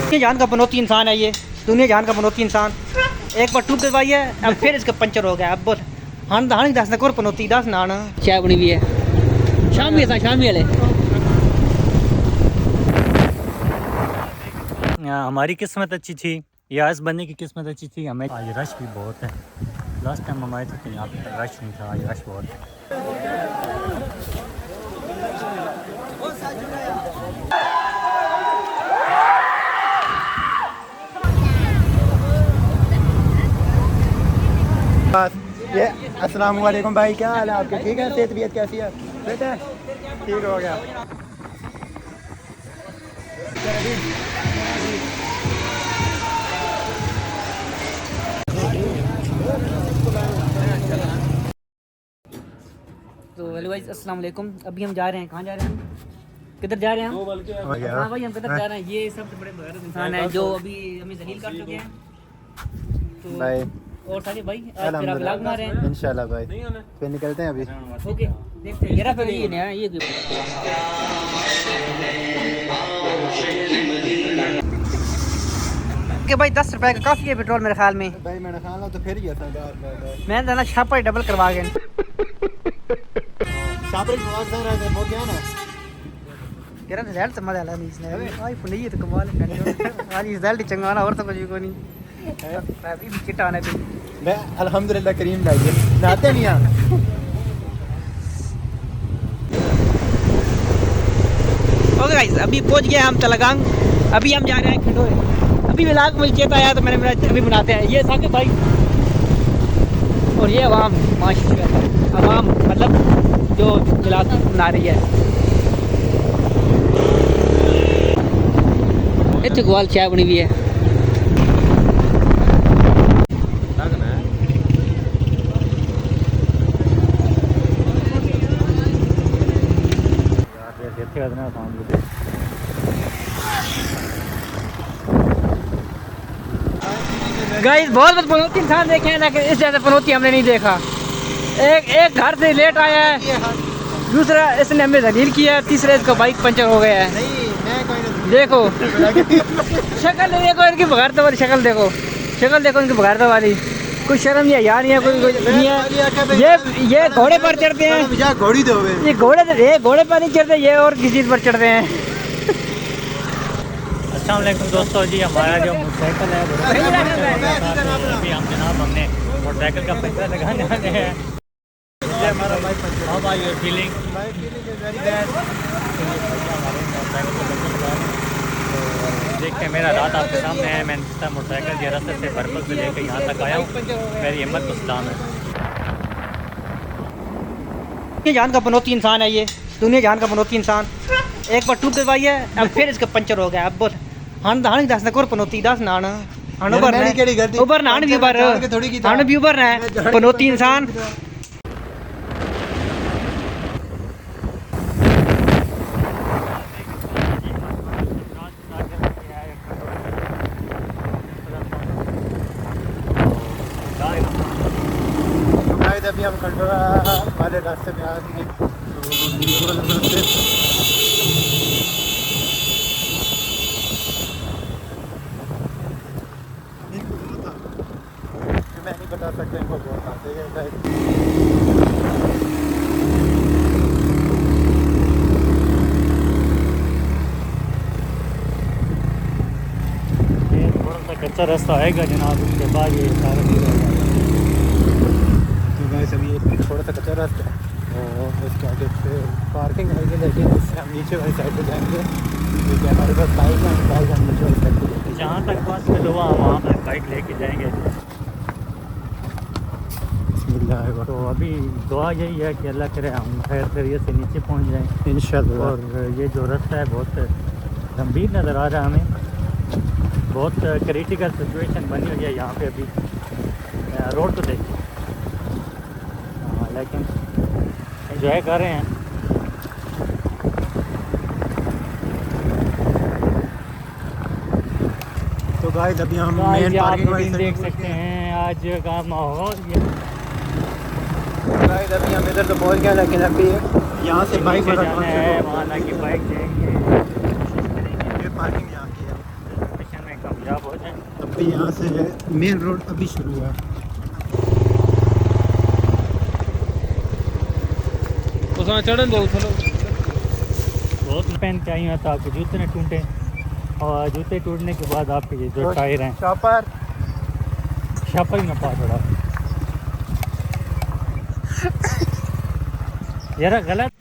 दुनिया जान का पनौती इंसान है ये, दुनिया जान का पनौती इंसान। एक बार टूब दबाई है, अब फिर इसका पंचर हो गया। अब बोल हाँ दहानी दस नकोर पनौती दस नान चाय बनी हुई है। शाम भी है, शाम भी वाले हमारी किस्मत अच्छी थी, यास बनने की किस्मत अच्छी थी। हमें आज रश भी बहुत है। लास्ट टाइम हम आए थे तो यहाँ पे रश नहीं था, आज रश बहुत है। ये अस्सलाम वालेकुम भाई, क्या हाल है आपके? ठीक है, सेहत तबीयत कैसी है? ठीक है, ठीक हो गया। तो हेलो गाइस, अस्सलाम वालेकुम। अभी हम जा रहे हैं, कहाँ जा रहे हैं? किधर जा रहे हैं हम? हाँ भाई, हम किधर जा रहे हैं? ये सबसे बड़े बेगैरत इंसान है जो अभी हमें जलील कर चुके हैं। तो भाई और साजिद भाई आज फिर आप व्लॉग बना रहे हैं इंशाल्लाह भाई, फिर निकलते हैं अभी। ओके, देखते हैं। ये फिर ये नया ये कि भाई 10 रुपए का काफ़ी है पेट्रोल मेरे ख्याल में। भाई मैंने खाना तो फिर ही था मैंने तो ना छापा डबल करवा गए। शापरी आवाज आ रहा है वो क्या ना तेरा रिजल्ट समझ आ रहा है इसने भाई पुनी ये तो कमाल है। आज रिजल्ट चंगाना और तो कुछ भी कोई नहीं है। अभी भी चिट्टा आने पे मैं अल्हम्दुलिल्लाह करीम लाइए नाते नहीं आ। ओके गाइस, अभी पहुंच गए हम तलगांग। अभी हम जा रहे हैं खंडोए। अभी व्लॉग मुझे चेता आया तो मैंने अभी बनाते हैं। ये साकिब भाई और ये अवाम, माशाल्लाह अवाम मतलब जो व्लॉग बना रही है। इतने गोवाल चाय बनी हुई है। गाइस बहुत पनौती इंसान देखे हैं, लेकिन इस जैसे पनौती हमने नहीं देखा। एक घर से लेट आया है, दूसरा इसने हमें जलील किया है, तीसरा इसका बाइक पंचर हो गया है। देखो शक्ल देखो इनकी, बगारता वाली शक्ल देखो, शक्ल देखो इनकी बगारता वाली। कुछ शर्म नहीं है यार, नहीं है कोई नहीं है। ये घोड़े पर चढ़ते हैं, घोड़ी दो ये घोड़े पर नहीं चढ़ते, ये और किसी चीज़ पर चढ़ते हैं। अस्सलाम वालेकुम दोस्तों जी, हमारा जो मोटरसाइकिल है अभी हम जनाब हमने मोटरसाइकिल का पंचर लगाने वाले हैं। How are you feeling? देखते हैं, मेरा रात आपके सामने है। मैंने मोटरसाइकिल ये रास्ते से बरपल से लेकर यहाँ तक आया हूँ। मेरी हिम्मत को सलाम है। दुनिया जान का पनौती इंसान है ये, दुनिया जान का पनौती इंसान। एक बार टूब दबाई है, अब फिर इसका पंचर हो गया। अब बोल हाँ दहानी दस नकोर पनौती दस नान उबर नान भी उबर हान भी उबर है पनौती इंसान। अभी हम खंडोरा वाले रास्ते में आ गए। मैं नहीं बता सकता इनको बहुत आते हैं। ये थोड़ा सा कच्चा रास्ता आएगा जनाब, उसके बाद ये सारा चीज़ हो जाएगा। अभी थोड़ा सा कच्चा रास्ता है और उसके आगे फिर पार्किंग है, लेकिन इससे हम नीचे वाली साइड पे जाएंगे क्योंकि हमारे पास बाइक है, बाइक हम नीचे वाली साइड पे जहाँ तक बस में हुआ वहाँ पर बाइक लेके जाएंगे। तो अभी दुआ यही है कि अल्लाह करे हम खैर खैरियत से नीचे पहुँच जाएँ इंशाल्लाह। और ये जो रास्ता है बहुत गंभीर नज़र आ रहा है हमें, बहुत क्रिटिकल सिचुएशन बनी हुई है यहाँ पे। अभी रोड तो देखिए, लेकिन एंजॉय कर रहे हैं। तो गाइस अभी हम मेन पार्किंग वाली देख सकते हैं आज का माहौल। गाइस अभी हम इधर तो पहुंच गए, लेकिन अभी यहाँ से बाइक जाना है, वहाँ ना की बाइक जाएंगे। ये पार्किंग यहाँ की है। अभी यहाँ से मेन रोड अभी शुरू हुआ। उसमें चढ़न दो चलो। बहुत पहन के आई हैं तो आपके जूते न टूटे, और जूते टूटने के बाद आपके ये जो टायर हैं शॉपर शापर ही ना पा थोड़ा यार गलत।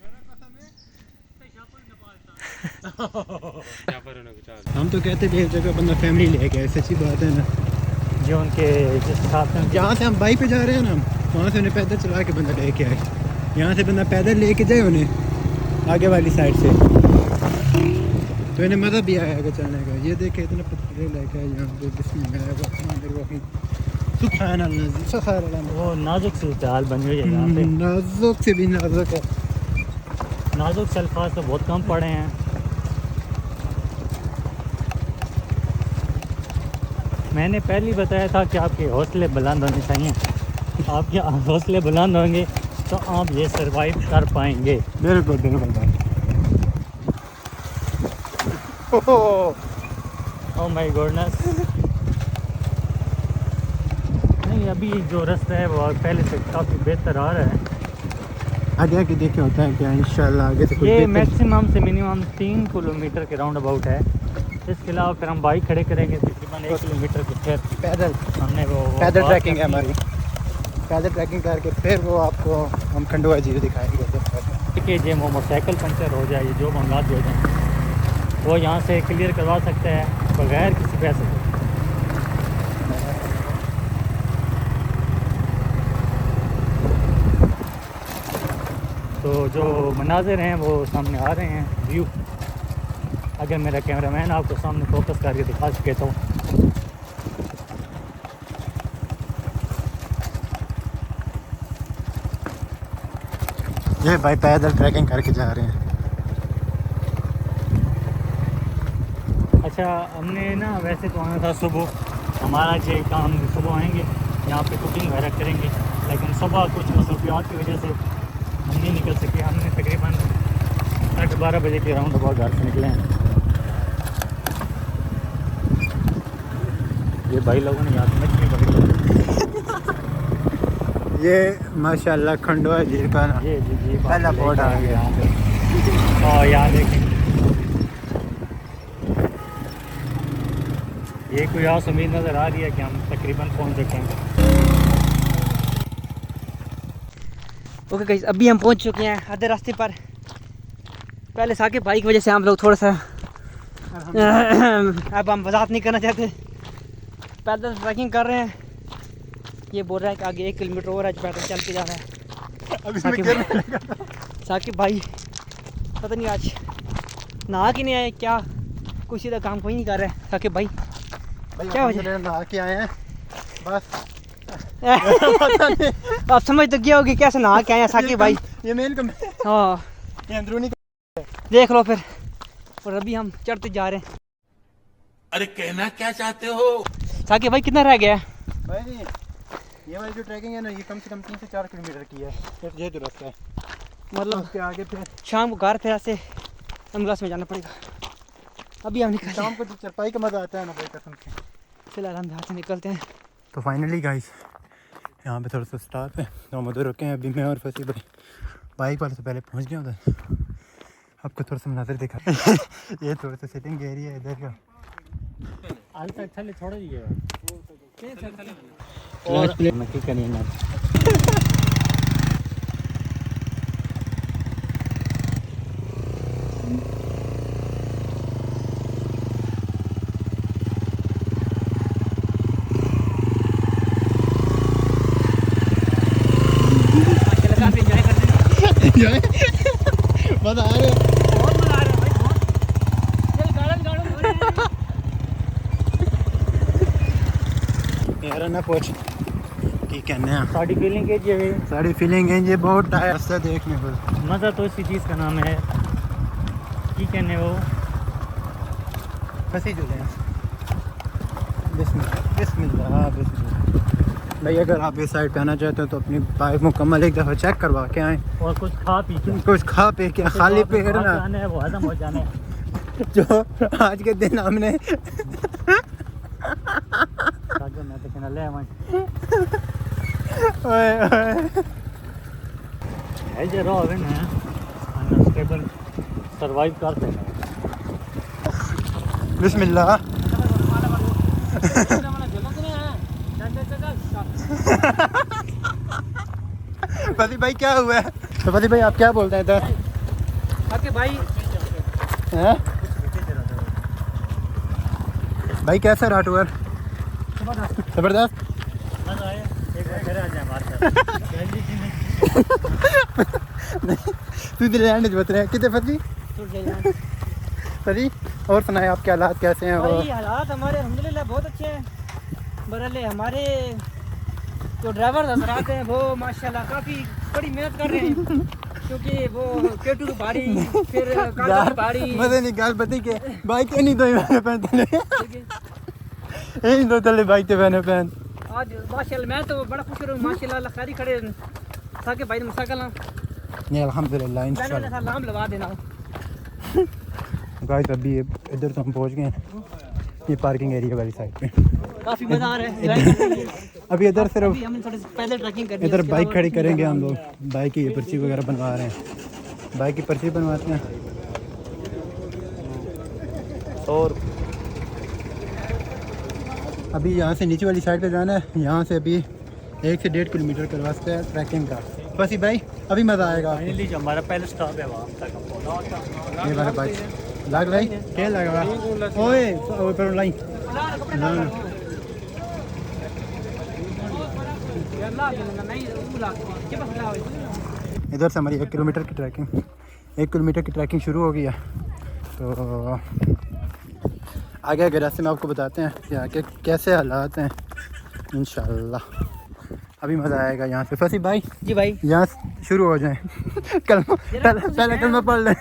हम तो कहते थे एक जगह बंदा फैमिली लेके आए, सच्ची बात है ना। जो उनके जिस साथ में जहाँ से हम बाइक पे जा रहे हैं ना, वहाँ से उन्हें पैदल चला के बंदा लेके आए। यहाँ से बंदा पैदल लेके जाए उन्हें आगे वाली साइड से, तो इन्हें मज़ा भी आएगा चलने का। ये देखे इतने पत्थर लेके आए यहाँ पे, बिस्मिल्लाह सुभान अल्लाह सखर अल्लाह। वो नाजुक सी चाल बनी हुई है यहाँ पे, नाजुक से भी नाजुक है। नाजुक से अल्फाज तो बहुत कम पड़े हैं। मैंने पहले ही बताया था कि आपके हौसले बुलंद होने चाहिए। आपके हौसले बुलंद होंगे तो आप ये सरवाइव कर पाएंगे। बिल्कुल बिल्कुल भाई। Oh my goodness. नहीं, अभी जो रास्ता है वो पहले से काफ़ी बेहतर आ रहा है। आगे आगे देखे होता है क्या इंशाल्लाह आगे से कुछ ये बेहतर- मैक्सिमम से मिनिमम 3 किलोमीटर के राउंड अबाउट है। इसके अलावा फिर हम बाइक खड़े करेंगे तकरीबन 1 किलोमीटर के, फिर पैदल हमने वो पैदल बात ट्रैकिंग है करनी हमारी। पैदल ट्रैकिंग करके फिर वो आपको हम खंडवा झील दिखाएंगे। कि जो मोटरसाइकिल पंचर हो जाए, जो मामला हो जाए वो यहाँ से क्लियर करवा सकते हैं बगैर किसी पैसे के। तो जो मनाजिर हैं वो सामने आ रहे हैं, व्यू। अगर मेरा कैमरामैन आपको सामने फोकस करके दिखा सके तो। ये भाई पैदल ट्रैकिंग करके जा रहे हैं। अच्छा, हमने ना वैसे तो आना था सुबह, हमारा जो काम सुबह आएंगे यहाँ पे कुकिंग वगैरह करेंगे, लेकिन सुबह कुछ मसरूफियात की वजह से हम नहीं निकल सके। हमने तकरीबन 12:30 बजे के राउंड अबाउट घर से निकले हैं। ये भाई लोगों ने यहाँ से मछली पकड़ी। ये माशाल्लाह खंडवा झील का ना ये जी पहला बोर्ड आ गया यहाँ पे। और यहाँ देखें, ये कोई आस उम्मीद नज़र आ रही है कि हम तकरीबन पहुँच चुके हैं। ओके गाइस, अभी हम पहुंच चुके हैं आधे रास्ते पर। पहले साकिब भाई की वजह से हम लोग थोड़ा सा अब हम वजाहत नहीं करना चाहते, पैदल ट्रैकिंग कर रहे हैं। ये बोल रहा है कि आगे 1 किलोमीटर और है, पैदल चल के जाना है। साकिब भाई पता नहीं आज नहा के नहीं आए क्या, कुछ सीधा काम कोई नहीं कर रहा है। साकिब भाई क्या वजह? नहा के आए हैं बस। आप समझ तो गया होगी कैसे नहा के आए हैं साकिब भाई। ये मेन कम हाँ ये अंदरूनी देख लो फिर। और अभी हम चढ़ते जा रहे हैं। अरे कहना क्या चाहते हो? साकिब भाई कितना रह गया है? भाई ये वाली जो ट्रैकिंग है ना, ये कम से कम 3 से 4 किलोमीटर की है। फिर ये जो रास्ता है मतलब उसके आगे फिर शाम को घर फिर ऐसे एम्बुलेंस में जाना पड़ेगा। अभी हम निकल शाम को जो चरपाई का मज़ा आता है ना भाई कसम से। फिलहाल हम यहाँ से निकलते हैं। तो फाइनली गाइस यहाँ पे थोड़ा सा स्टाफ है तो हम उधर रुके हैं। अभी मैं और फसी भाई बाइक वाले से पहले पहुँच गया उधर। आपको थोड़ा सा नज़र दिखा ये थोड़ा सा सिटिंग एरिया है इधर का। आज तक थले छोड़ दिए और मैं की करिए ना। मज़ा आ रहा है। बहुत मजा आ रहा है भाई, बहुत। चल गार्डन गार्डन हो रहे हैं। यार ना पूछ की कहने हैं साड़ी फीलिंग के जी सारी फीलिंग है ये बहुत टायर से देखने को। मज़ा तो इसी चीज़ का नाम है की कहने वो फंसी जो हैं। बिस्मिल्लाह बिस्मिल्लाह बिस्मिल्लाह। भाई अगर आप इस साइड पे आना चाहते हो तो अपनी बाइक मुकम्मल एक दफ़ा चेक करवा के आएँ। और कुछ खा पी के कुछ खा पी के खाली पेट ना जाना है, वो हजम हो जाना है। जो आज के दिन हमने तो मैं तो कहना ले वहाँ ओए ओए है जे रहो ना अनस्टेबल सर्वाइव करते हैं बिस्मिल्लाह फती भाई क्या हुआ है? तो फती भाई आप क्या बोलते हैं इधर? आपके भाई हैं? भाई कैसा रहा टूर? जबरदस्त। मज़ा आया एक बार घर आ जाए हमारे साथ तू लैंड बता रहे कितने फती फती और सुनाए आपके हालात कैसे हैं? भाई हालात हमारे अल्हम्दुलिल्लाह बहुत अच्छे हैं। बहरहाल हमारे जो ड्राइवर हजरात हैं वो माशाल्लाह काफ़ी बड़ी मेहनत कर रहे हैं क्योंकि वो केटू की बाड़ी फिर कागज की बाड़ी मजे नहीं गाल पति के बाइक नहीं दो पहन तले दो तले बाइक ते पहने पहन आज माशाल्लाह मैं तो बड़ा खुश हूँ माशाल्लाह खैरी खड़े ताकि भाई मुसाकल नहीं अल्हम्दुलिल्लाह इंशाल्लाह नाम लगा देना गाइस अभी इधर तो हम पहुंच गए हैं ये पार्किंग एरिया वाली साइड पे काफ़ी मज़ा आ रहा है अभी इधर सिर्फ अभी हमने थोड़ी पैदल ट्रैकिंग करनी है इधर उसके बाइक अलावा खड़ी करेंगे हम लोग बाइक की पर्ची वगैरह बनवा रहे हैं बाइक की पर्ची बनवाते हैं और अभी यहाँ से नीचे वाली साइड पे जाना है यहाँ से अभी 1 से 1.5 किलोमीटर का रास्ता है ट्रैकिंग का बस ही भाई अभी मज़ा आएगा आपको। फाइनली जो हमारा पहला स्टॉप है वहाँ तक हम पहुँचा ये वाला बाइक लाग भाई क्या लगा ओए पर लाइन इधर से हमारी 1 किलोमीटर की ट्रैकिंग शुरू हो गई है तो आगे आगे रास्ते में आपको बताते हैं कि आगे कैसे हालात हैं इंशाल्लाह अभी मज़ा आएगा यहाँ से। फसी भाई जी भाई यहाँ से शुरू हो जाएं पहले कलमा पढ़ लें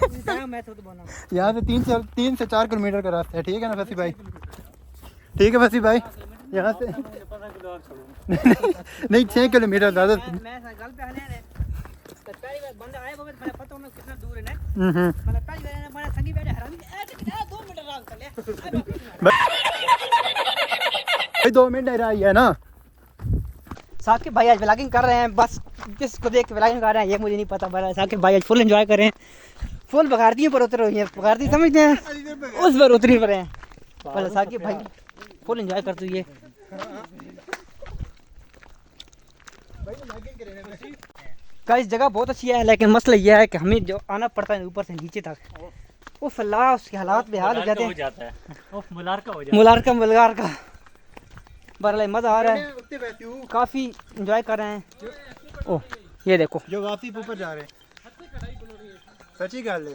यहाँ से 3 से 4 किलोमीटर का रास्ता है ठीक है ना फसी भाई? ठीक है फसी भाई यहाँ से नहीं 6 किलोमीटर ज़्यादा भाई 2 मिनट नहीं रही है ना साकिब भाई आज व्लॉगिंग कर रहे हैं बस किसको देख के व्लॉगिंग कर रहे हैं ये मुझे नहीं पता पर साकिब भाई आज फुल एंजॉय कर रहे हैं फुल बघारती पर उतर रही है बघारती समझते हैं उस पर उतरी पर हैं पर साकिब भाई फुल एंजॉय करते हुए गाइस जगह बहुत अच्छी है लेकिन मसला यह है कि हमें जो आना पड़ता है ऊपर से नीचे तक वो फल्ला उसके हालात बेहाल हो जाते हैं मुलार का बरले मज़ा आ रहा है काफ़ी इंजॉय कर रहे हैं। ओह ये देखो जो वापसी ऊपर जा रहे हैं सच्ची गल है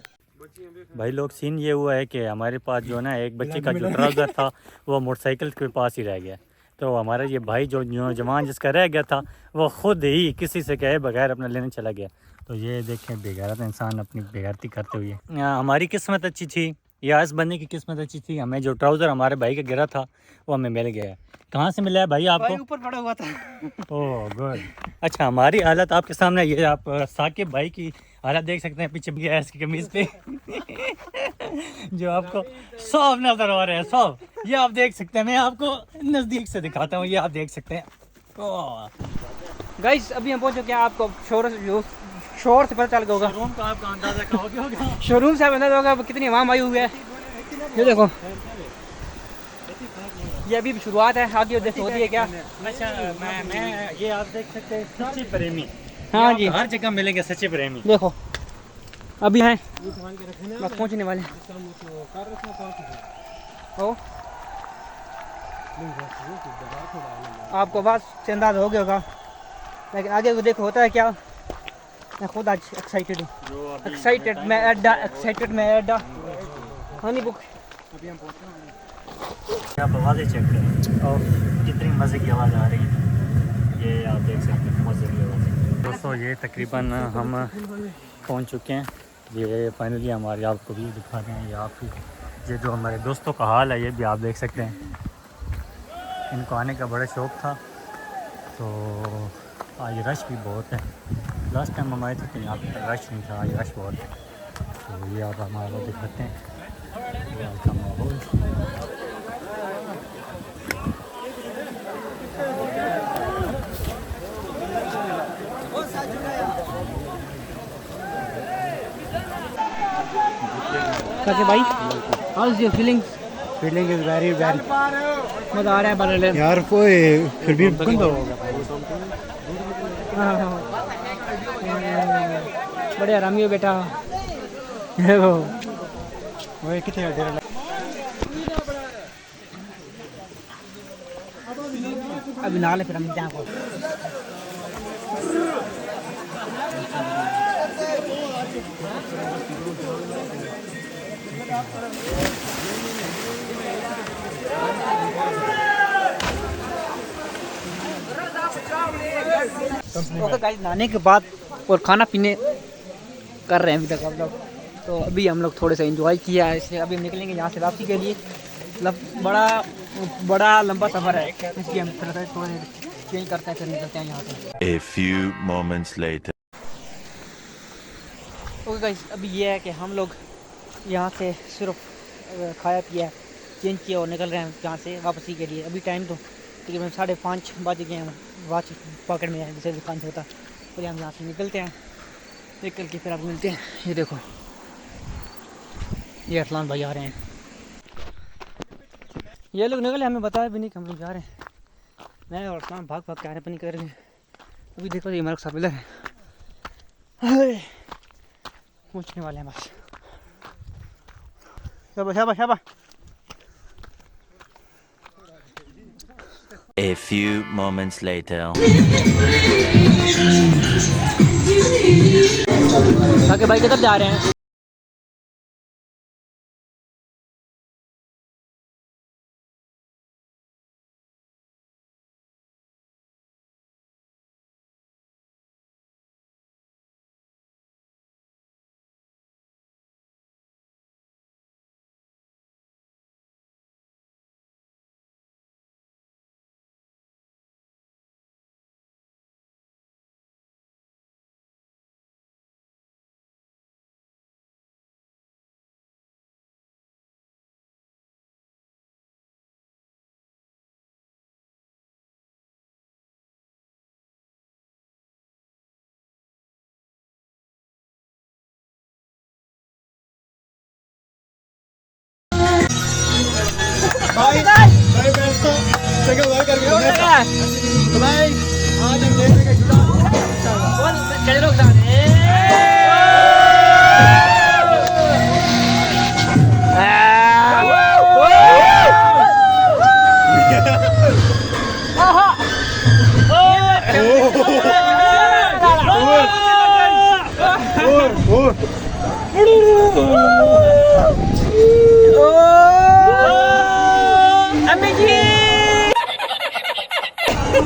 भाई लोग सीन ये हुआ है कि हमारे पास जो ना एक बच्चे का जो ट्राउज़र था वो मोटरसाइकिल के पास ही रह गया तो हमारा ये भाई जो नौजवान जिसका रह गया था वो ख़ुद ही किसी से कहे बगैर अपना लेने चला गया। तो ये देखें बेगैरत इंसान अपनी बेगैरती करते हुए। हमारी किस्मत अच्छी थी या इस बंदे की किस्मत अच्छी थी हमें जो ट्राउज़र हमारे भाई का गिरा था वो हमें मिल गया है। कहाँ से मिला है भाई आपको? ऊपर पड़ा हुआ था। Oh good. अच्छा हमारी हालत आपके सामने ये आप साकिब भाई की हालत देख सकते हैं पीछे गया है इसकी कमीज पे जो आपको सब नजर आ रहे हैं सब ये आप देख सकते हैं मैं आपको नज़दीक से दिखाता हूँ ये आप देख सकते हैं। गाइस अभी हम पहुंच चुके हैं आपको शोर से पता चल गया होगा शोरूम का आपका अंदाजा क्या होगा? शोरूम से अंदाजा होगा कितनी आवाम आई हुई है। ये देखो ये अभी शुरुआत है आगे देखो होती है क्या। अच्छा मैं ये आप देख सकते हैं सच्चे प्रेमी। हाँ जी हर जगह मिलेंगे सच्चे प्रेमी। देखो अभी हैं बस पहुंचने वाले हो आपको बस से अंदाजा हो गया होगा लेकिन आगे देखो होता है क्या। मैं खुद आज एक्साइटेड हूँ एक्साइटेड मैं एडा हनी बुक आप आवाज़ें चेक करें और कितनी मज़े की आवाज़ आ रही है ये आप देख सकते हैं मज़े की आवाज़। दोस्तों ये तकरीबन हम पहुंच चुके हैं ये फाइनली हमारे आपको भी दिखा रहे हैं ये आप ये जो हमारे दोस्तों का हाल है ये भी आप देख सकते हैं। इनको आने का बड़ा शौक़ था तो आज रश भी बहुत है। लास्ट टाइम हम आए थे तो यहाँ पर रश नहीं था आज रश बहुत है। तो ये आप हमारा दिखाते हैं माहौल ताकि भाई how is your feelings? Feeling is very very मज़ा आ रहा है बाल लेने। यार कोई फिर भी बंद होगा बड़े आरामी हो बेटा। ये वो वो कितने डेरा अभी ना ले फिर हम जाएं को। ओके गाइस, नहाने के बाद और खाना पीने कर रहे हैं अभी तक हम लोग। तो अभी हम लोग थोड़े से एंजॉय किया है, इसलिए अभी हम निकलेंगे यहाँ से वापसी के लिए। बड़ा लंबा सफ़र है, इसलिए हम थोड़े चेंज करते हैं, फिर निकलते हैं यहाँ से। A few moments later. Okay guys, अभी ये है कि हम लोग यहाँ से सिर्फ खाया पिया चेंज किया और निकल रहे हैं यहाँ से वापसी के लिए। अभी टाइम तो तकरीबन 5:30 बज गए हैं, वॉच पॉकेट में है जैसे दुकान से होता। फिर हम यहाँ से निकलते हैं, निकल के फिर आप मिलते हैं। ये देखो ये अरसलान भाई आ रहे हैं, ये लोग निकले, हमें बताया भी नहीं कि हम लोग जा रहे हैं। मैं और अरसलान भाग के आ रहे हैं अपनी कर। अभी देखो ये हमारे साथ मिलर है, पहुँचने वाले हैं बस। शाबाश शाबाश शाबाश। A few moments later. ताकि भाई किधर जा रहे हैं? भाई भाई बैठो जगह वर्क करके तो भाई आज हम देखेंगे जुड़ा बोल चल लोग जाने।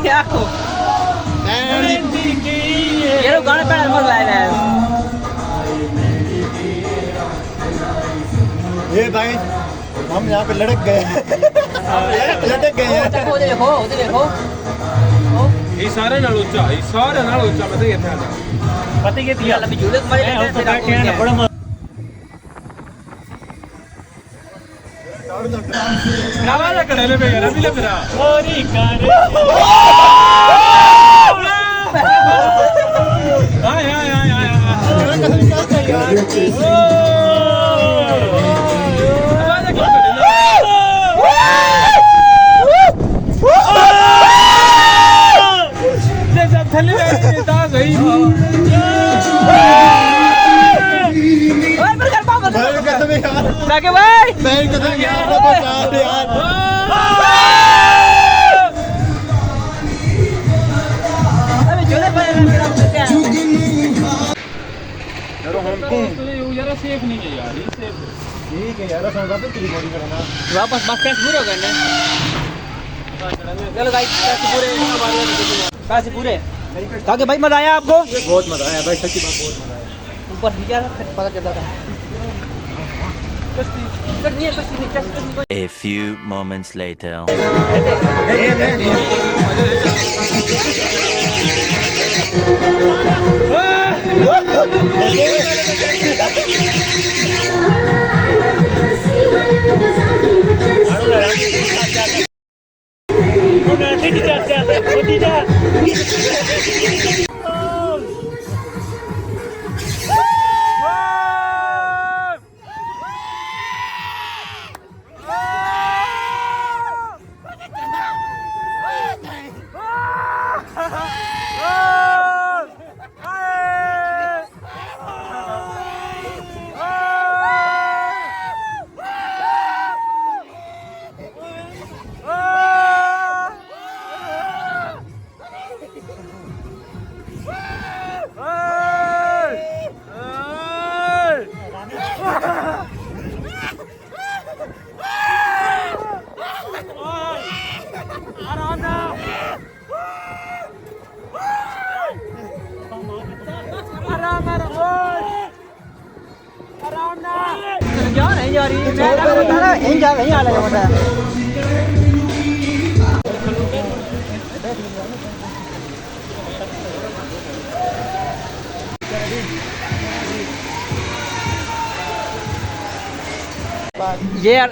क्या हो ये लोग गाने पे मजा आया है। ये भाई हम यहाँ पे लड़क गए लटक गए हैं। देखो देखो ये सारे नाल ऊंचा मैं तो ये था पता ये दिया अभी झूले मजे लेते हैं, फिर आपको मिलते हैं। बड़ा नावाला करे पे यार अभी ले मेरा ओरी करे हाय हाय हाय हाय जैसा थल्ले में ता गई भाई कसम यार ताकि भाई मैं कसम यार ना बचा यार अबे झूले पे फिर आप मिलते हैं। यार सेफ नहीं है यार, ये सेफ ठीक है यार समझा तो तेरी बॉडी करना वापस बस कैसे पूरे हो गए ना? चलो गाइस कैसे पूरे ताकि भाई मजा आया आपको? बहुत मजा आया भाई, सच्ची बात बहुत मजा आया। ऊपर नीचे आ फिर पता चलता था। A few moments later. रही है मैं आपको बता रहा यहीं जा यहीं आ लगा बता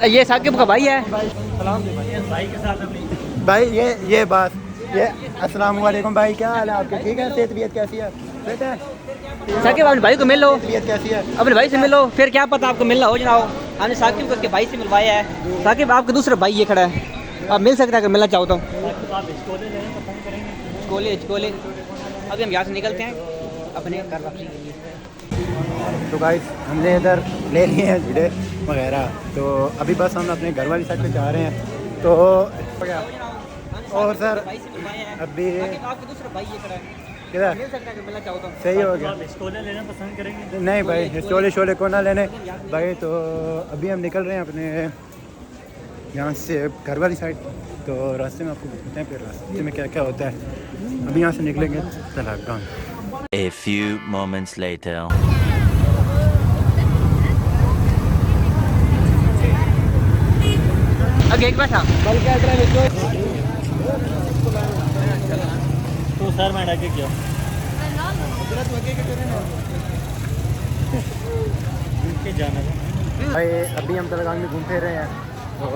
ये साकिब का भाई है भाई के साथ अपनी भाई ये बात ये अस्सलाम वालेकुम भाई, क्या हाल है आपके? ठीक है, सेहत तबीयत कैसी है? बेटा साकिब अपने भाई को मिल लो, तबीयत कैसी है? अपने भाई से मिलो, फिर क्या पता आपको मिलना हो जाओ। हमने साकिब को उसके भाई से मिलवाया है। साकिब आपके दूसरा भाई ये खड़ा है, आप मिल सकते हैं अगर मिलना चाहो तो। आप स्कूले लेना पसंद करेंगे? स्कूले अभी हम यहाँ से निकलते हैं अपने घर वापसी के लिए। तो गाइस हमने इधर ले लिए हैं झूले वगैरह, तो अभी बस हम अपने घर वाली साइड पे जा रहे हैं। तो और सर भाई से मिलवाया है अभी आपके दूसरा भाई ये खड़ा है, किधर मिल सकता है अगर मिलना चाहो तो। सही हो गया? आप स्कूले लेना पसंद करेंगे? नहीं भाई, शोले शोले को ना लेने भाई। तो अभी हम निकल रहे हैं अपने यहाँ से घर वाली साइड। तो रास्ते में आपको बताते हैं फिर रास्ते में क्या क्या होता है। अभी यहाँ से निकलेंगे तलागान। A few moments later. आगे एक बैठा तो सर मैं डाके क्यों जाना है भाई अभी हम तलागान में घूम फिर रहे हैं। तो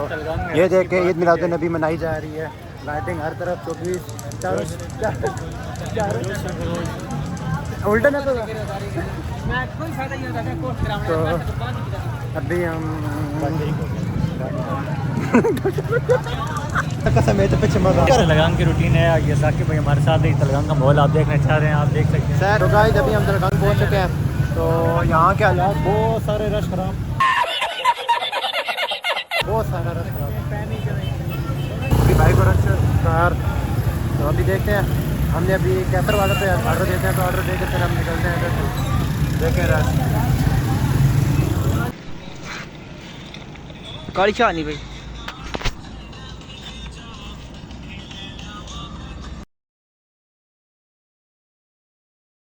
तलगान में ये देख के ईद मिलाद नबी मनाई जा रही है। लाइटिंग हर तरफ 24 उल्टा ना तो अभी हम कसम है तो पीछे मजा तलगान की रूटीन है। ये साकिब भाई हमारे साथ ही तलगान का माहौल आप देखना चाह रहे हैं, आप देख सकते हैं। सर तो गाइस अभी हम तलगान पहुंच चुके हैं। तो यहाँ के हालात बहुत सारे रश खराब, बहुत सारा रश खराब। अभी भाई को रश कार। तो अभी देखते हैं, हमने अभी कैसर वाले पे ऑर्डर देते हैं। तो ऑर्डर दे के फिर हम निकलते हैं इधर। देखें रश काली चाह नहीं भाई।